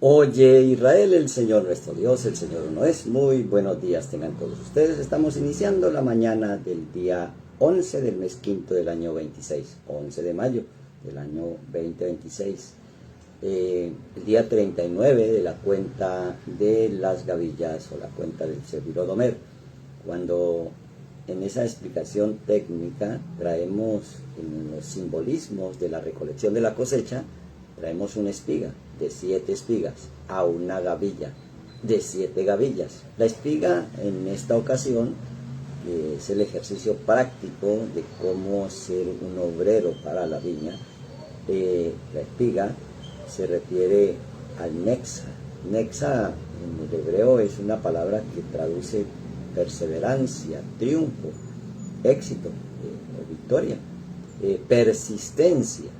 Oye Israel, el Señor nuestro Dios, el Señor uno es. Muy buenos días tengan todos ustedes. Estamos iniciando la mañana del día 11 del mes quinto del año 26, 11 de mayo del año 2026. El día 39 de la cuenta de las gavillas o la cuenta del Sefirot Omer, cuando en esa explicación técnica traemos en los simbolismos de la recolección de la cosecha, traemos una espiga de 7 espigas a una gavilla de 7 gavillas. La espiga en esta ocasión es el ejercicio práctico de cómo ser un obrero para la viña. La espiga se refiere al nexa. Nexa en el hebreo es una palabra que traduce perseverancia, triunfo, éxito o victoria, persistencia.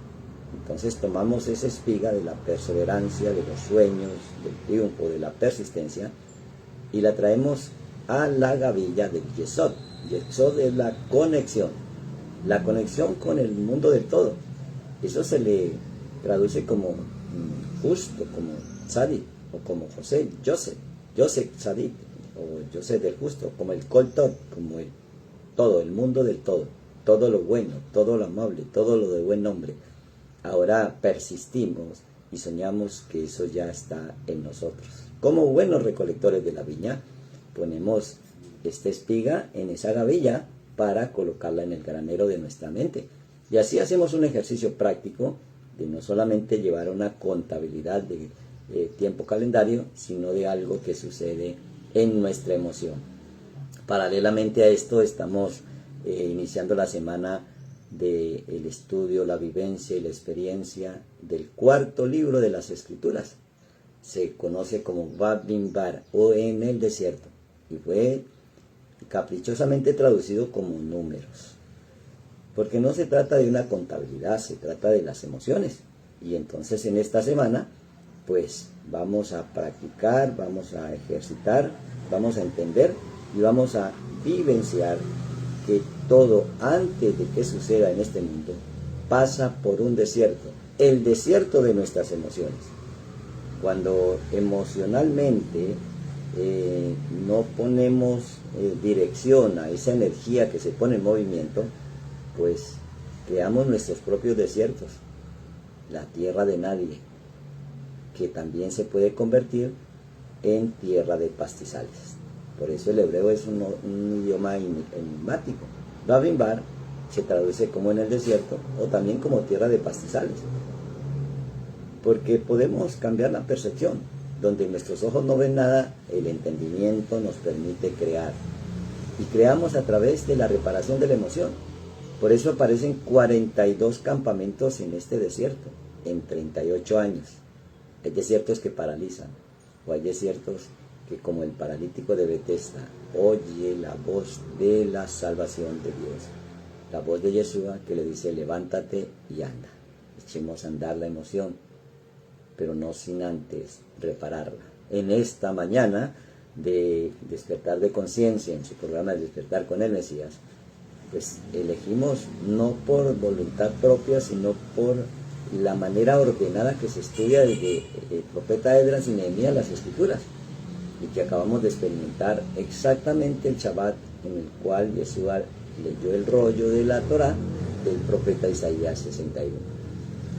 Entonces tomamos esa espiga de la perseverancia, de los sueños, del triunfo, de la persistencia, y la traemos a la gavilla del Yesod. Yesod es la conexión con el mundo del todo. Eso se le traduce como justo, como Tzadik, o como Joseph Tzadik, o Joseph del justo, como el Kol Tov, como el todo, el mundo del todo, todo lo bueno, todo lo amable, todo lo de buen nombre. Ahora persistimos y soñamos que eso ya está en nosotros. Como buenos recolectores de la viña, ponemos esta espiga en esa gavilla para colocarla en el granero de nuestra mente. Y así hacemos un ejercicio práctico de no solamente llevar una contabilidad de tiempo calendario, sino de algo que sucede en nuestra emoción. Paralelamente a esto estamos iniciando la semana del estudio, la vivencia y la experiencia del cuarto libro de las Escrituras. Se conoce como Bamidbar, o en el desierto, y fue caprichosamente traducido como números, porque no se trata de una contabilidad, se trata de las emociones. Y entonces en esta semana pues vamos a practicar, vamos a ejercitar, vamos a entender y vamos a vivenciar que todo, antes de que suceda en este mundo, pasa por un desierto, el desierto de nuestras emociones. Cuando emocionalmente no ponemos dirección a esa energía que se pone en movimiento, pues creamos nuestros propios desiertos, la tierra de nadie, que también se puede convertir en tierra de pastizales. Por eso el hebreo es un idioma enigmático. Bamidbar se traduce como en el desierto o también como tierra de pastizales. Porque podemos cambiar la percepción. Donde nuestros ojos no ven nada, el entendimiento nos permite crear. Y creamos a través de la reparación de la emoción. Por eso aparecen 42 campamentos en este desierto, en 38 años. Hay desiertos que paralizan, o hay desiertos que, como el paralítico de Betesda, oye la voz de la salvación de Dios, la voz de Yeshua que le dice levántate y anda. Echemos a andar la emoción, pero no sin antes repararla. En esta mañana de despertar de conciencia, en su programa de Despertar con el Mesías, pues elegimos no por voluntad propia, sino por la manera ordenada que se estudia desde el profeta Esdras y Nehemías las Escrituras, y que acabamos de experimentar exactamente el Shabbat en el cual Yeshua leyó el rollo de la Torá del profeta Isaías 61.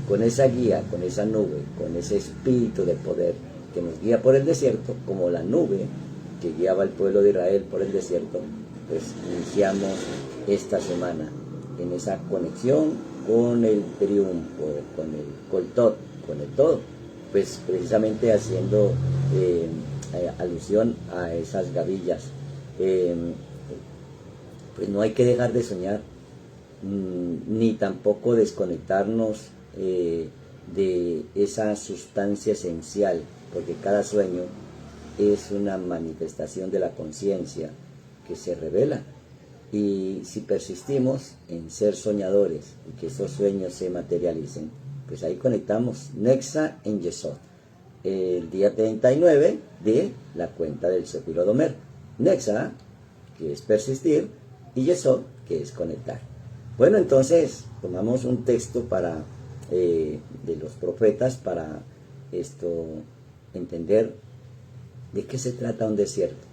Con esa guía, con esa nube, con ese espíritu de poder que nos guía por el desierto, como la nube que guiaba al pueblo de Israel por el desierto, pues iniciamos esta semana en esa conexión con el triunfo, con el Kol Tov, con el todo, pues precisamente haciendo alusión a esas gavillas. Pues no hay que dejar de soñar, ni tampoco desconectarnos de esa sustancia esencial, porque cada sueño es una manifestación de la conciencia que se revela. Y si persistimos en ser soñadores y que esos sueños se materialicen, pues ahí conectamos Nexa en Yesod, el día 39 de la cuenta del Sefirot Omer. Nexa, que es persistir, y Yesod, que es conectar. Bueno, entonces tomamos un texto de los profetas para entender de qué se trata un desierto.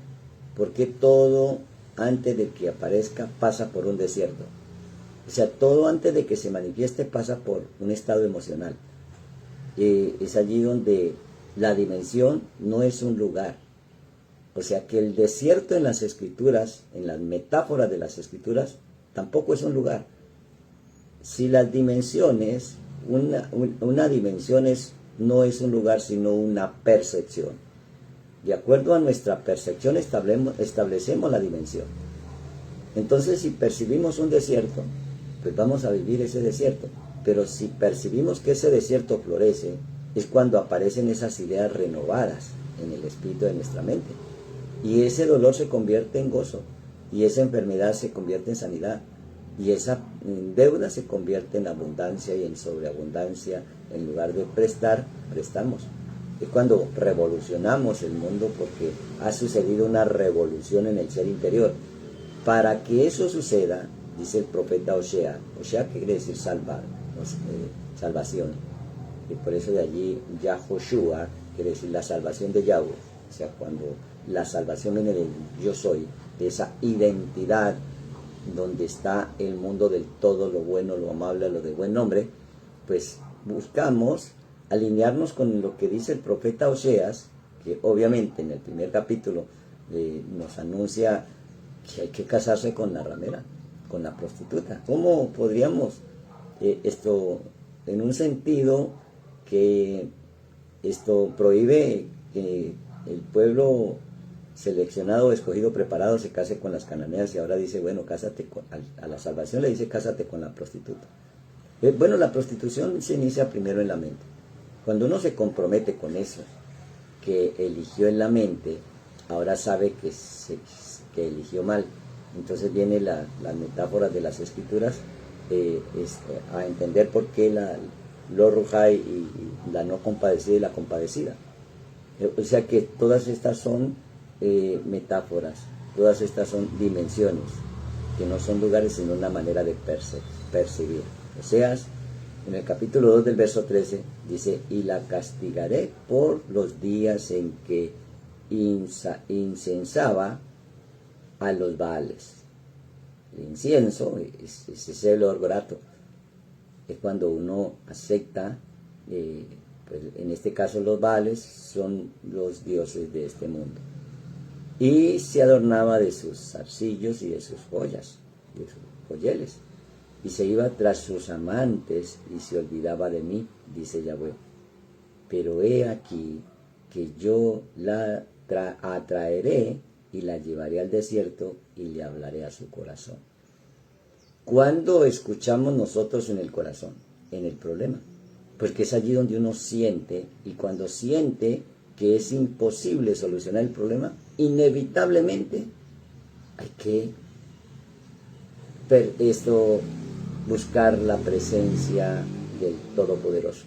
Porque todo antes de que aparezca pasa por un desierto. O sea, todo antes de que se manifieste pasa por un estado emocional. Es allí donde la dimensión no es un lugar. O sea que el desierto en las escrituras, en las metáforas de las escrituras, tampoco es un lugar. Si las dimensiones, una dimensión no es un lugar, sino una percepción. De acuerdo a nuestra percepción establecemos la dimensión. Entonces, si percibimos un desierto, pues vamos a vivir ese desierto. Pero si percibimos que ese desierto florece, es cuando aparecen esas ideas renovadas en el espíritu de nuestra mente. Y ese dolor se convierte en gozo, y esa enfermedad se convierte en sanidad, y esa deuda se convierte en abundancia y en sobreabundancia. En lugar de prestar, prestamos. Es cuando revolucionamos el mundo, porque ha sucedido una revolución en el ser interior. Para que eso suceda, dice el profeta Osea, Osea que quiere decir salvar, salvación, y por eso de allí Yahoshua quiere decir la salvación de Yahweh. O sea, cuando la salvación viene del yo soy, de esa identidad donde está el mundo del todo, lo bueno, lo amable, lo de buen nombre, pues buscamos alinearnos con lo que dice el profeta Oseas, que obviamente en el primer capítulo nos anuncia que hay que casarse con la ramera, con la prostituta. ¿Cómo podríamos esto, en un sentido que esto prohíbe que el pueblo seleccionado, escogido, preparado se case con las cananeas, y ahora dice, bueno, cásate a la salvación le dice, cásate con la prostituta? Bueno, la prostitución se inicia primero en la mente. Cuando uno se compromete con eso que eligió en la mente, ahora sabe que eligió mal. Entonces viene las metáforas de las escrituras a entender por qué lo rujai y la no compadecida y la compadecida. O sea que todas estas son metáforas, todas estas son dimensiones, que no son lugares sino una manera de percibir. Oseas, en el capítulo 2 del verso 13, dice, y la castigaré por los días en que incensaba a los Baales. El incienso es ese olor grato, es cuando uno acepta, pues en este caso los Baales son los dioses de este mundo, y se adornaba de sus zarcillos y de sus joyas, de sus joyeles, y se iba tras sus amantes y se olvidaba de mí, dice Yahweh. Pero he aquí que yo la atraeré y la llevaré al desierto y le hablaré a su corazón. ¿Cuándo escuchamos nosotros en el corazón? En el problema. Porque es allí donde uno siente, y cuando siente que es imposible solucionar el problema, inevitablemente hay que buscar la presencia del Todopoderoso,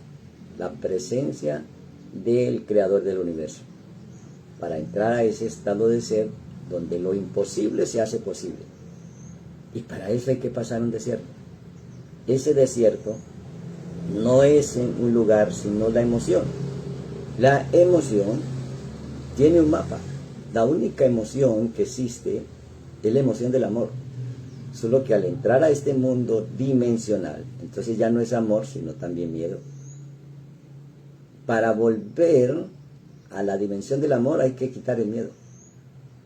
la presencia del Creador del universo, para entrar a ese estado de ser donde lo imposible se hace posible. Y para eso hay que pasar un desierto. Ese desierto no es un lugar, sino la emoción. La emoción tiene un mapa. La única emoción que existe es la emoción del amor. Solo que al entrar a este mundo dimensional, entonces ya no es amor, sino también miedo. Para volver a la dimensión del amor hay que quitar el miedo.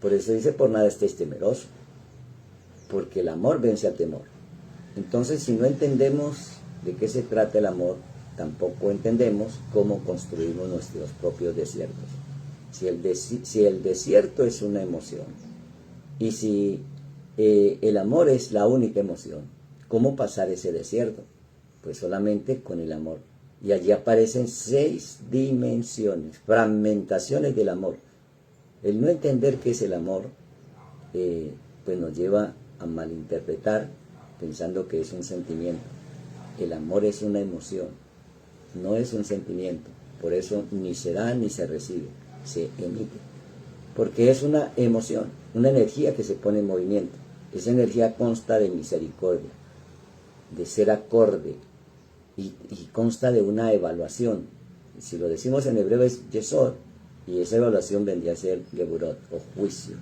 Por eso dice, por nada estéis temerosos, porque el amor vence al temor. Entonces, si no entendemos de qué se trata el amor, tampoco entendemos cómo construimos nuestros propios desiertos. Si el desierto es una emoción, y si el amor es la única emoción, ¿cómo pasar ese desierto? Pues solamente con el amor. Y allí aparecen 6 dimensiones, fragmentaciones del amor. El no entender qué es el amor, pues nos lleva a malinterpretar pensando que es un sentimiento. El amor es una emoción, no es un sentimiento. Por eso ni se da ni se recibe, se emite. Porque es una emoción, una energía que se pone en movimiento. Esa energía consta de misericordia, de ser acorde, y consta de una evaluación. Si lo decimos en hebreo es yesod, Y esa evaluación vendría a ser Geburot o juicio.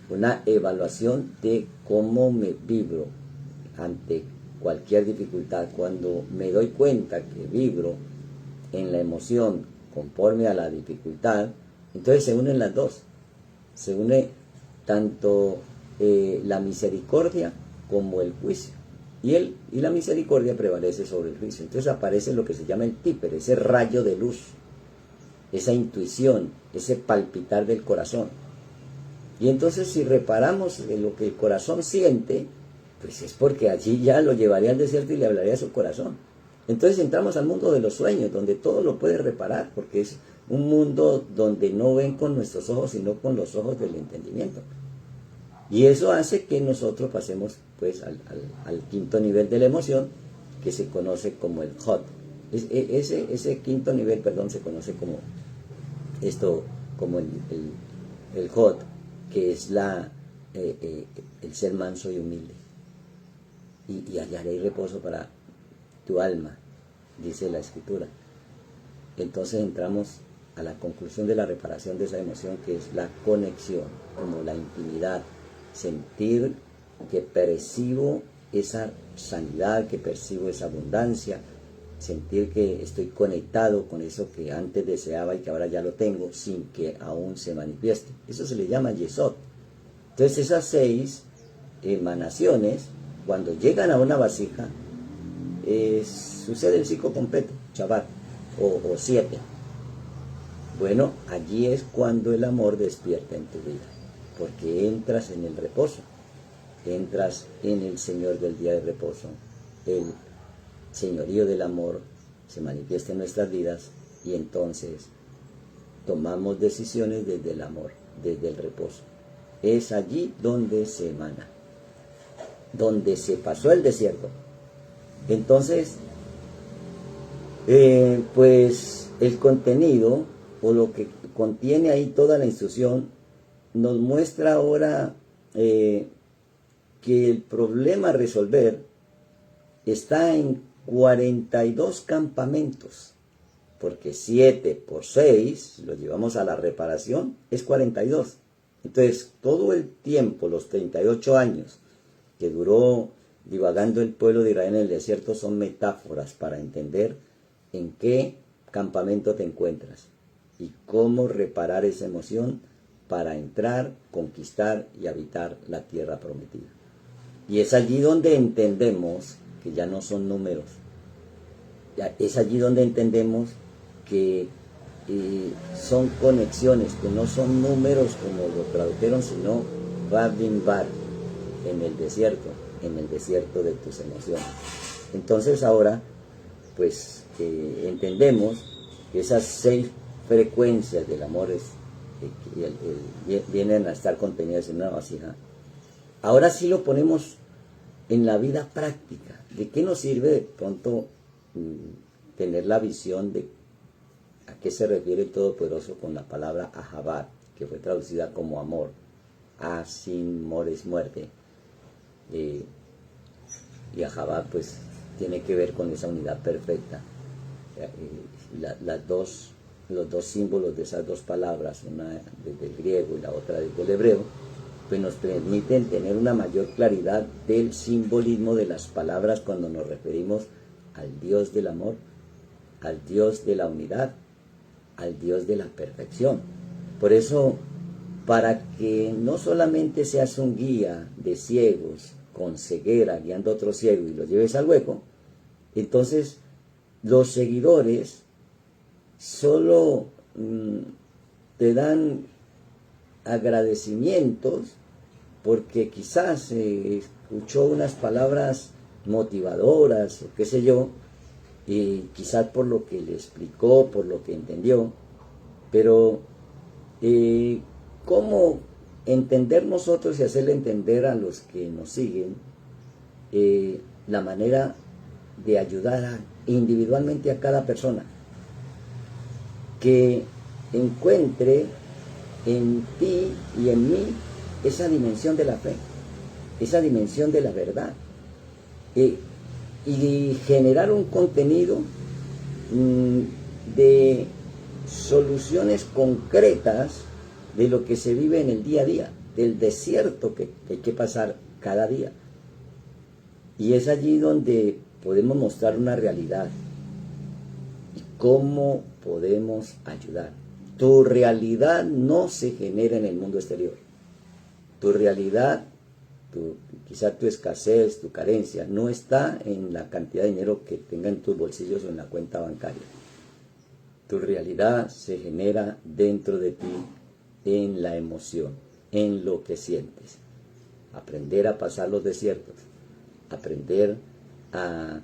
Una evaluación de cómo me vibro ante cualquier dificultad. Cuando me doy cuenta que vibro en la emoción conforme a la dificultad, entonces se unen las dos. Se une tanto la misericordia como el juicio. Y la misericordia prevalece sobre el juicio. Entonces aparece lo que se llama el típer, ese rayo de luz, esa intuición, ese palpitar del corazón. Y entonces si reparamos en lo que el corazón siente, pues es porque allí ya lo llevaría al desierto y le hablaría a su corazón. Entonces entramos al mundo de los sueños, donde todo lo puede reparar, porque es un mundo donde no ven con nuestros ojos, sino con los ojos del entendimiento. Y eso hace que nosotros pasemos pues al quinto nivel de la emoción, que se conoce como el Hot. Ese quinto nivel, perdón, se conoce como el Hot, que es el ser manso y humilde. Y hallaré reposo para tu alma, dice la Escritura. Entonces entramos a la conclusión de la reparación de esa emoción, que es la conexión, como la intimidad, sentir que percibo esa sanidad, que percibo esa abundancia, sentir que estoy conectado con eso que antes deseaba y que ahora ya lo tengo, sin que aún se manifieste. Eso se le llama Yesod. Entonces esas 6 emanaciones, cuando llegan a una vasija, sucede el ciclo completo, Shabbat, o 7. Bueno, allí es cuando el amor despierta en tu vida, porque entras en el reposo, entras en el Señor del día de reposo. El señorío del amor se manifiesta en nuestras vidas y entonces tomamos decisiones desde el amor, desde el reposo. Es allí donde se emana, donde se pasó el desierto. Entonces, pues el contenido o lo que contiene ahí toda la instrucción nos muestra ahora que el problema a resolver está en 42 campamentos, porque 7 por 6, lo llevamos a la reparación, es 42. Entonces, todo el tiempo, los 38 años que duró divagando el pueblo de Israel en el desierto, son metáforas para entender en qué campamento te encuentras y cómo reparar esa emoción para entrar, conquistar y habitar la tierra prometida. Y es allí donde entendemos que ya no son números. Es allí donde entendemos que son conexiones, que no son números como lo tradujeron, sino Rabin Bar, en el desierto de tus emociones. Entonces ahora, pues entendemos que esas 6 frecuencias del amor vienen a estar contenidas en una vasija. Ahora sí lo ponemos en la vida práctica. ¿De qué nos sirve de pronto tener la visión de a qué se refiere el Todopoderoso con la palabra Ahabat, que fue traducida como amor? Sin amor es muerte. Y Ahabat pues tiene que ver con esa unidad perfecta. Los dos símbolos de esas 2 palabras, una desde el griego y la otra desde el hebreo, pues nos permiten tener una mayor claridad del simbolismo de las palabras cuando nos referimos al Dios del amor, al Dios de la unidad, al Dios de la perfección. Por eso, para que no solamente seas un guía de ciegos con ceguera guiando a otro ciego y lo lleves al hueco, entonces los seguidores solo te dan agradecimientos porque quizás escuchó unas palabras motivadoras o qué sé yo, y quizás por lo que le explicó, por lo que entendió, pero ¿cómo entender nosotros y hacerle entender a los que nos siguen la manera de ayudar individualmente a cada persona que encuentre en ti y en mí esa dimensión de la fe, esa dimensión de la verdad, y generar un contenido de soluciones concretas de lo que se vive en el día a día, del desierto que hay que pasar cada día. Y es allí donde podemos mostrar una realidad y cómo podemos ayudar. Tu realidad no se genera en el mundo exterior. Tu realidad, quizá tu escasez, tu carencia, no está en la cantidad de dinero que tenga en tus bolsillos o en la cuenta bancaria. Tu realidad se genera dentro de ti, en la emoción, en lo que sientes. Aprender a pasar los desiertos, aprender a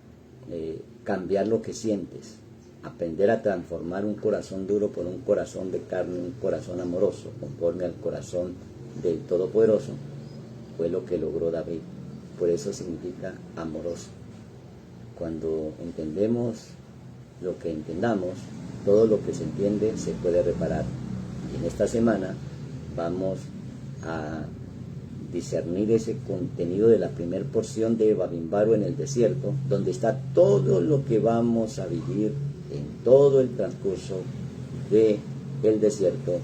cambiar lo que sientes, aprender a transformar un corazón duro por un corazón de carne, un corazón amoroso, conforme al corazón del Todopoderoso, fue lo que logró David. Por eso significa amoroso. Cuando entendemos lo que entendamos, todo lo que se entiende se puede reparar. Y en esta semana vamos a discernir ese contenido de la primera porción de Bamímbaro en el desierto, donde está todo lo que vamos a vivir en todo el transcurso del desierto,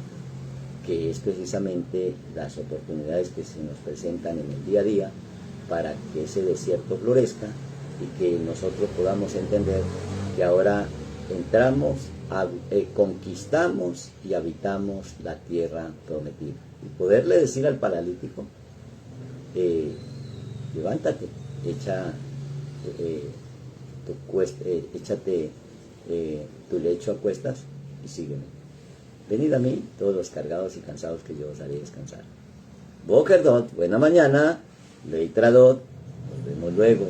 que es precisamente las oportunidades que se nos presentan en el día a día para que ese desierto florezca y que nosotros podamos entender que ahora entramos, conquistamos y habitamos la tierra prometida. Y poderle decir al paralítico, levántate, échate tu lecho a cuestas y sígueme. Venid a mí, todos los cargados y cansados, que yo os haré descansar. Boker Dot, buena mañana, Leitradot, nos vemos luego.